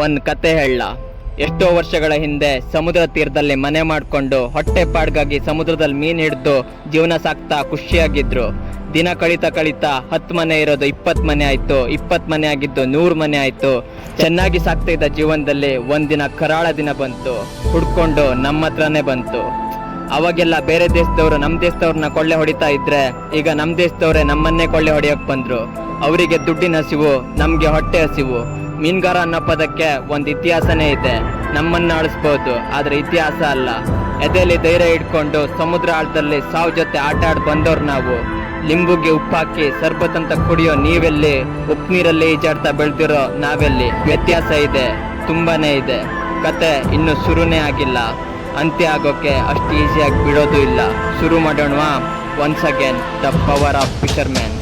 ಒಂದು ಕತೆ ಹೇಳ. ಎಷ್ಟೋ ವರ್ಷಗಳ ಹಿಂದೆ ಸಮುದ್ರ ತೀರದಲ್ಲಿ ಮನೆ ಮಾಡಿಕೊಂಡು ಹೊಟ್ಟೆ ಪಾಡ್ಗಾಗಿ ಸಮುದ್ರದಲ್ಲಿ ಮೀನು ಹಿಡಿದು ಜೀವನ ಸಾಕ್ತಾ ಖುಷಿಯಾಗಿದ್ರು. ದಿನ ಕಳೀತಾ 10 ಮನೆ ಇರೋದು 20 ಮನೆ ಆಯ್ತು, 20 ಮನೆ ಆಗಿದ್ದು 100 ಮನೆ ಆಯ್ತು. ಚೆನ್ನಾಗಿ ಸಾಕ್ತಾ ಇದ್ದ ಜೀವನದಲ್ಲಿ ಒಂದಿನ ಕರಾಳ ದಿನ ಬಂತು. ಹುಡ್ಕೊಂಡು ನಮ್ಮ ಹತ್ರನೇ ಬಂತು. ಅವಾಗೆಲ್ಲ ಬೇರೆ ದೇಶದವರು ನಮ್ಮ ದೇಶದವ್ರನ್ನ ಕೊಳ್ಳೆ ಹೊಡಿತಾ ಇದ್ರೆ, ಈಗ ನಮ್ಮ ದೇಶದವ್ರೆ ನಮ್ಮನ್ನೇ ಕೊಳ್ಳೆ ಹೊಡಿಯಕ್ ಬಂದ್ರು. ಅವರಿಗೆ ದುಡ್ಡಿನ ಹಸಿವು, ನಮ್ಗೆ ಹೊಟ್ಟೆ ಹಸಿವು. ಮೀನುಗಾರ ಅನ್ನೋ ಪದಕ್ಕೆ ಒಂದು ಇತಿಹಾಸನೇ ಇದೆ. ನಮ್ಮನ್ನ ಅಳಿಸ್ಬೋದು, ಆದ್ರೆ ಇತಿಹಾಸ ಅಲ್ಲ. ಎದೆಯಲ್ಲಿ ಧೈರ್ಯ ಇಟ್ಕೊಂಡು ಸಮುದ್ರ ಆಳದಲ್ಲಿ ಸಾವು ಜೊತೆ ಆಟ ಆಡ್ ಬಂದವ್ರು ನಾವು. ಲಿಂಬುಗೆ ಉಪ್ಪಾಕಿ ಸರ್ಬತ್ ಅಂತ ಕುಡಿಯೋ ನೀವೆಲ್ಲಿ, ಉಪ್ಪು ನೀರಲ್ಲಿ ಈಜಾಡ್ತಾ ಬೆಳೆದಿರೋ ನಾವೆಲ್ಲಿ. ವ್ಯತ್ಯಾಸ ಇದೆ, ತುಂಬಾನೇ ಇದೆ. ಕತೆ ಇನ್ನು ಶುರುನೇ ಆಗಿಲ್ಲ. ಅಂತ್ಯ ಆಗೋಕೆ ಅಷ್ಟು ಈಸಿಯಾಗಿ ಬಿಡೋದು ಇಲ್ಲ. ಶುರು ಮಾಡೋಣವಾ? Once again the power of fisherman.